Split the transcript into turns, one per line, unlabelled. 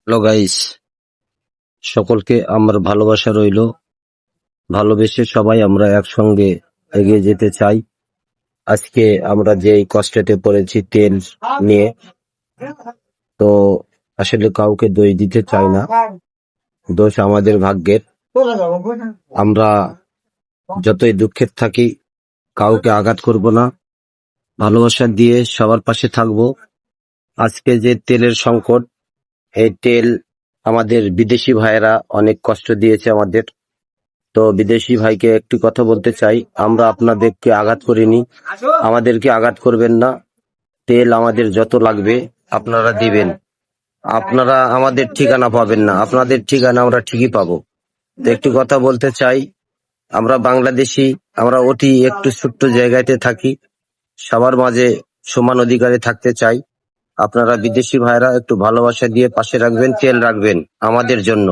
Hello guys, সকলকে আমার ভালোবাসা রইলো। ভালোবেসে সবাই আমরা একসঙ্গে এগিয়ে যেতে চাই। আজকে আমরা যে কষ্টেতে পড়েছি তেল নিয়ে, তো আসলে কাউকে দোষ দিতে চাই না, দোষ আমাদের ভাগ্যের। আমরা যতই দুঃখের থাকি কাউকে আঘাত করব না, ভালোবাসা দিয়ে সবার পাশে থাকবো। আজকে যে তেলের সংকট, এই তেল আমাদের বিদেশি ভাইয়েরা অনেক কষ্ট দিয়েছে আমাদের। তো বিদেশি ভাইকে একটি কথা বলতে চাই, আমরা আপনাদেরকে আঘাত করিনি, আমাদেরকে আঘাত করবেন না। তেল আমাদের যত লাগবে আপনারা দিবেন। আপনারা আমাদের ঠিকানা পাবেন না, আপনাদের ঠিকানা আমরা ঠিকই পাবো। তো একটি কথা বলতে চাই, আমরা বাংলাদেশি, আমরা অতি একটু ছোট্ট জায়গাতে থাকি, সবার মাঝে সমান অধিকারে থাকতে চাই। আপনারা বিদেশি ভাইরা একটু ভালোবাসা দিয়ে পাশে রাখবেন, তেল রাখবেন আমাদের জন্য।